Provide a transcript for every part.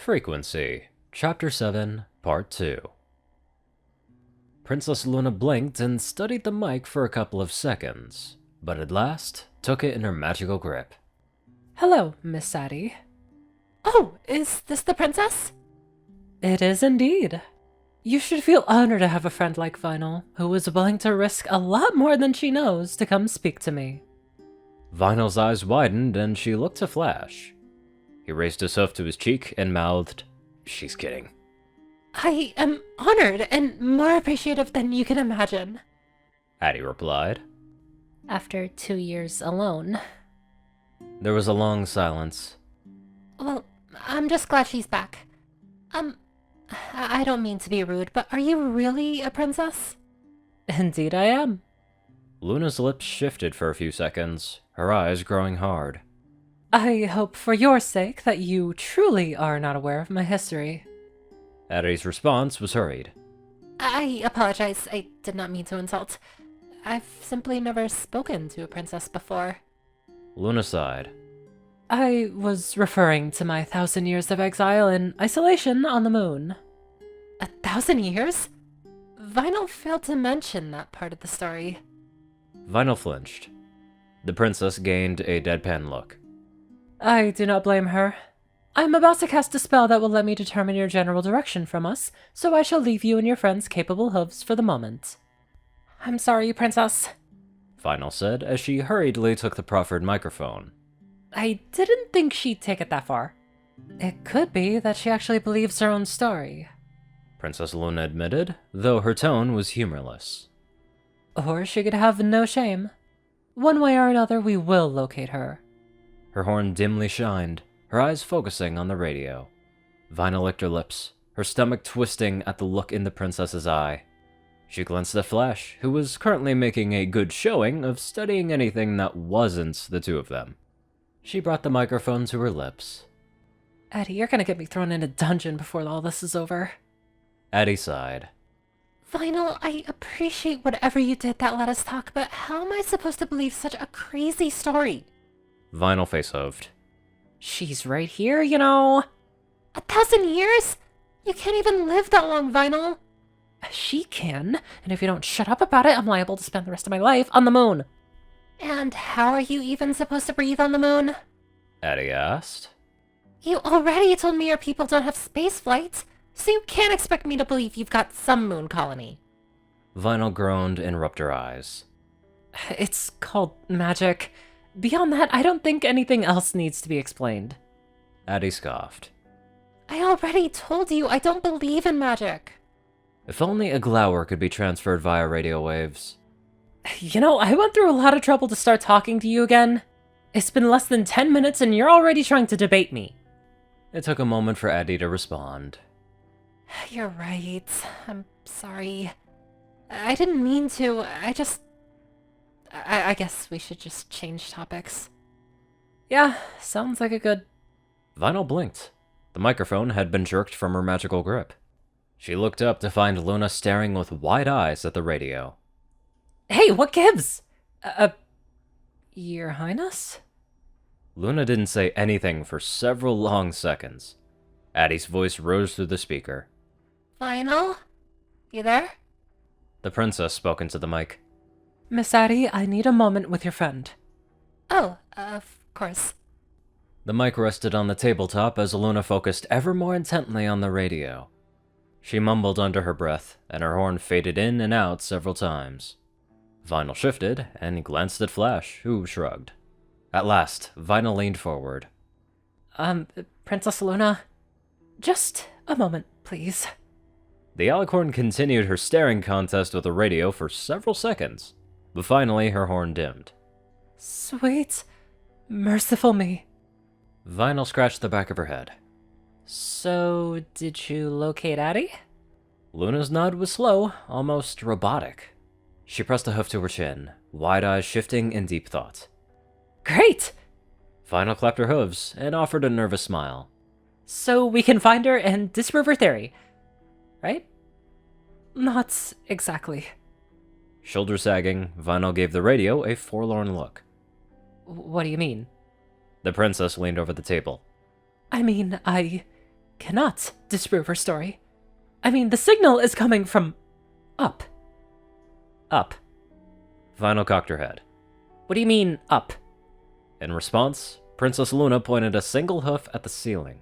Frequency, Chapter 7, Part 2. Princess Luna blinked and studied the mic for a couple of seconds, but at last took it in her magical grip. Hello, Miss Sadie. Oh, is this the princess? It is indeed. You should feel honored to have a friend like Vinyl, who is willing to risk a lot more than she knows to come speak to me. Vinyl's eyes widened and she looked to Flash. He raised his hoof to his cheek and mouthed, "She's kidding." I am honored and more appreciative than you can imagine. Addie replied. After 2 years alone. There was a long silence. Well, I'm just glad she's back. I don't mean to be rude, but are you really a princess? Indeed I am. Luna's lips shifted for a few seconds, her eyes growing hard. I hope for your sake that you truly are not aware of my history. Addie's response was hurried. I apologize, I did not mean to insult. I've simply never spoken to a princess before. Luna sighed. I was referring to my 1,000 years of exile and isolation on the moon. 1,000 years? Vinyl failed to mention that part of the story. Vinyl flinched. The princess gained a deadpan look. I do not blame her. I'm about to cast a spell that will let me determine your general direction from us, so I shall leave you and your friend's capable hooves for the moment. I'm sorry, princess. Vinyl said as she hurriedly took the proffered microphone. I didn't think she'd take it that far. It could be that she actually believes her own story. Princess Luna admitted, though her tone was humorless. Or she could have no shame. One way or another, we will locate her. Her horn dimly shined, her eyes focusing on the radio. Vinyl licked her lips, her stomach twisting at the look in the princess's eye. She glanced at Flash, who was currently making a good showing of studying anything that wasn't the two of them. She brought the microphone to her lips. Addie, you're gonna get me thrown in a dungeon before all this is over. Addie sighed. Vinyl, I appreciate whatever you did that let us talk, but how am I supposed to believe such a crazy story? Vinyl face-hoved. She's right here, you know. 1,000 years? You can't even live that long, Vinyl. She can, and if you don't shut up about it, I'm liable to spend the rest of my life on the moon. And how are you even supposed to breathe on the moon? Addie asked. You already told me your people don't have space flights, so you can't expect me to believe you've got some moon colony. Vinyl groaned and rubbed her eyes. It's called magic. Beyond that, I don't think anything else needs to be explained. Addie scoffed. I already told you I don't believe in magic. If only a glower could be transferred via radio waves. You know, I went through a lot of trouble to start talking to you again. It's been less than 10 minutes and you're already trying to debate me. It took a moment for Addie to respond. You're right. I'm sorry. I didn't mean to. I guess we should just change topics. Yeah, sounds like a good... Vinyl blinked. The microphone had been jerked from her magical grip. She looked up to find Luna staring with wide eyes at the radio. Hey, what gives? Your Highness? Luna didn't say anything for several long seconds. Addie's voice rose through the speaker. Vinyl? You there? The princess spoke into the mic. Miss Addie, I need a moment with your friend. Oh, of course. The mic rested on the tabletop as Luna focused ever more intently on the radio. She mumbled under her breath, and her horn faded in and out several times. Vinyl shifted and glanced at Flash, who shrugged. At last, Vinyl leaned forward. Princess Luna, just a moment, please. The alicorn continued her staring contest with the radio for several seconds, but finally her horn dimmed. Sweet, merciful me. Vinyl scratched the back of her head. So, did you locate Addie? Luna's nod was slow, almost robotic. She pressed a hoof to her chin, wide eyes shifting in deep thought. Great! Vinyl clapped her hooves and offered a nervous smile. So we can find her and disprove her theory, right? Not exactly. Shoulder sagging, Vinyl gave the radio a forlorn look. What do you mean? The princess leaned over the table. I mean, cannot disprove her story. I mean, the signal is coming from up. Up. Vinyl cocked her head. What do you mean, up? In response, Princess Luna pointed a single hoof at the ceiling.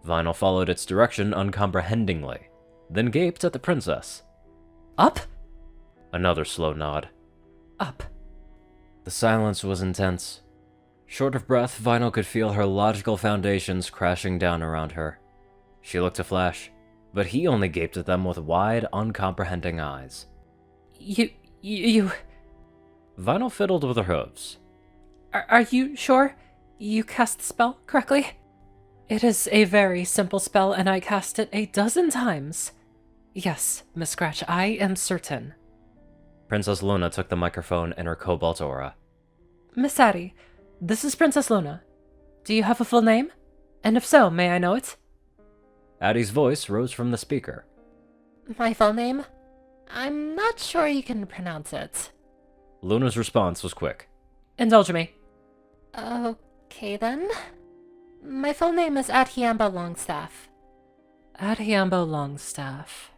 Vinyl followed its direction uncomprehendingly, then gaped at the princess. Up? Another slow nod. Up. The silence was intense. Short of breath, Vinyl could feel her logical foundations crashing down around her. She looked to Flash, but he only gaped at them with wide, uncomprehending eyes. You... Vinyl fiddled with her hooves. Are you sure you cast the spell correctly? It is a very simple spell, and I cast it 12 times. Yes, Miss Scratch, I am certain. Princess Luna took the microphone in her cobalt aura. Miss Addie, this is Princess Luna. Do you have a full name? And if so, may I know it? Addie's voice rose from the speaker. My full name? I'm not sure you can pronounce it. Luna's response was quick. Indulge me. Okay then. My full name is Adhiamba Longstaff. Adhiambo Longstaff.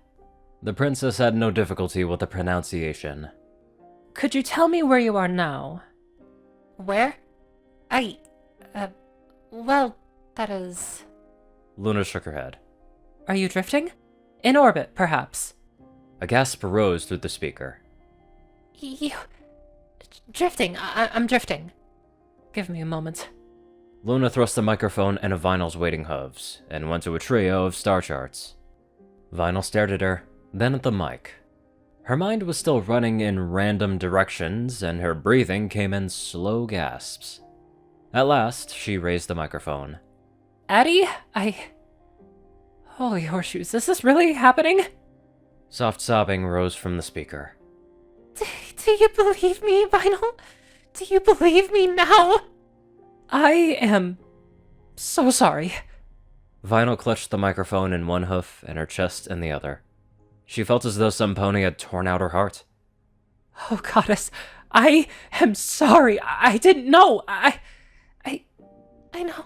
The princess had no difficulty with the pronunciation. Could you tell me where you are now? Where? Well, that is... Luna shook her head. Are you drifting? In orbit, perhaps. A gasp rose through the speaker. You... Drifting. I'm drifting. Give me a moment. Luna thrust the microphone into Vinyl's waiting hooves, and went to a trio of star charts. Vinyl stared at her, then at the mic. Her mind was still running in random directions, and her breathing came in slow gasps. At last, she raised the microphone. Addie, Holy horseshoes, is this really happening? Soft sobbing rose from the speaker. Do you believe me, Vinyl? Do you believe me now? I am so sorry. Vinyl clutched the microphone in one hoof and her chest in the other. She felt as though some pony had torn out her heart. Oh, goddess, I am sorry. I didn't know. I know.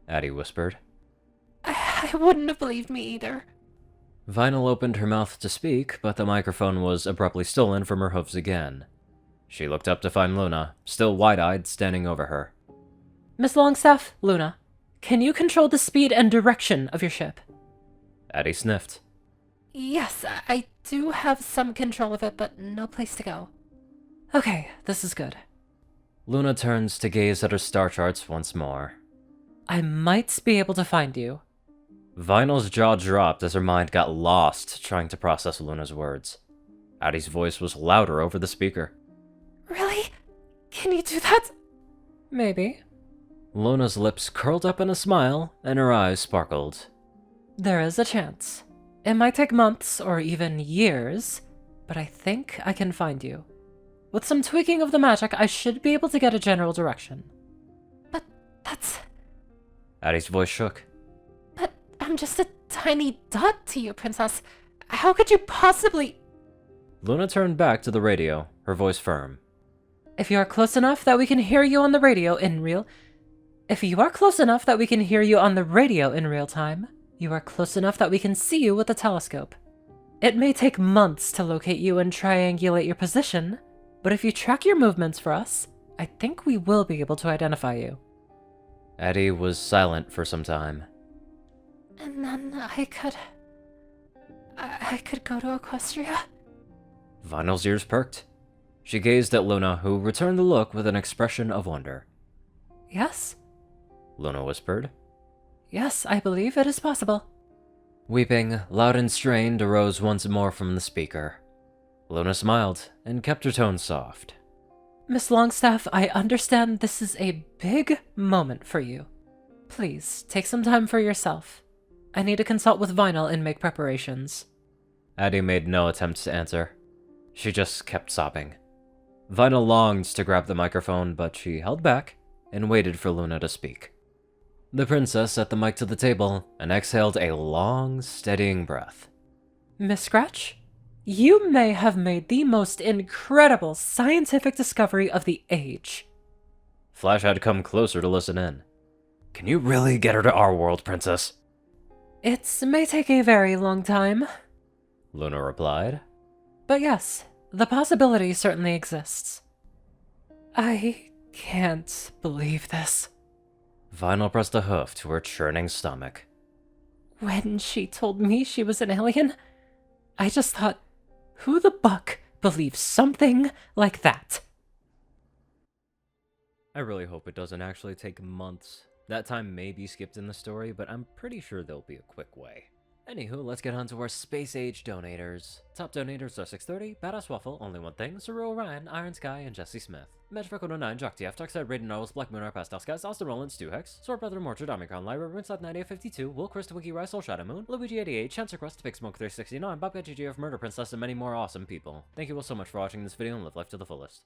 Addie whispered. I wouldn't have believed me either. Vinyl opened her mouth to speak, but the microphone was abruptly stolen from her hooves again. She looked up to find Luna, still wide-eyed, standing over her. Miss Longstaff, Luna, can you control the speed and direction of your ship? Addie sniffed. Yes, I do have some control of it, but no place to go. Okay, this is good. Luna turns to gaze at her star charts once more. I might be able to find you. Vinyl's jaw dropped as her mind got lost trying to process Luna's words. Addie's voice was louder over the speaker. Really? Can you do that? Maybe. Luna's lips curled up in a smile, and her eyes sparkled. There is a chance. It might take months or even years, but I think I can find you. With some tweaking of the magic, I should be able to get a general direction. But that's... Addie's voice shook. But I'm just a tiny dot to you, Princess. How could you possibly... Luna turned back to the radio, her voice firm. If you are close enough that we can hear you on the radio in real... If you are close enough that we can hear you on the radio in real time, you are close enough that we can see you with the telescope. It may take months to locate you and triangulate your position, but if you track your movements for us, I think we will be able to identify you. Addie was silent for some time. And then I could go to Equestria? Vinyl's ears perked. She gazed at Luna, who returned the look with an expression of wonder. Yes? Luna whispered. Yes, I believe it is possible. Weeping, loud and strained, arose once more from the speaker. Luna smiled and kept her tone soft. Miss Longstaff, I understand this is a big moment for you. Please, take some time for yourself. I need to consult with Vinyl and make preparations. Addie made no attempt to answer. She just kept sobbing. Vinyl longed to grab the microphone, but she held back and waited for Luna to speak. The princess set the mic to the table and exhaled a long, steadying breath. Miss Scratch, you may have made the most incredible scientific discovery of the age. Flash had come closer to listen in. Can you really get her to our world, princess? It may take a very long time. Luna replied. But yes, the possibility certainly exists. I can't believe this. Vinyl pressed a hoof to her churning stomach. When she told me she was an alien, I just thought, who the buck believes something like that? I really hope it doesn't actually take months. That time may be skipped in the story, but I'm pretty sure there'll be a quick way. Anywho, let's get on to our Space Age donators. Top donators are 630, BadassWaffle, Only One Thing, Ceru, Orion, IronSky, and Jessie Smith. Magic9, JockeTF, Darkside, Rayden, Narwhals, Blackmoonheart, Pastel, Austin, Rolan, Hex, Sword Brother, Mortar, Omicron, Lyra, Rinside 9852, Will Chris, Wiki Rise, Soul Shadow Moon, Luigi88, Chancer Crust, Big Smoke 369, Bobcat GG of Murder Princess, and many more awesome people. Thank you all so much for watching this video and live life to the fullest.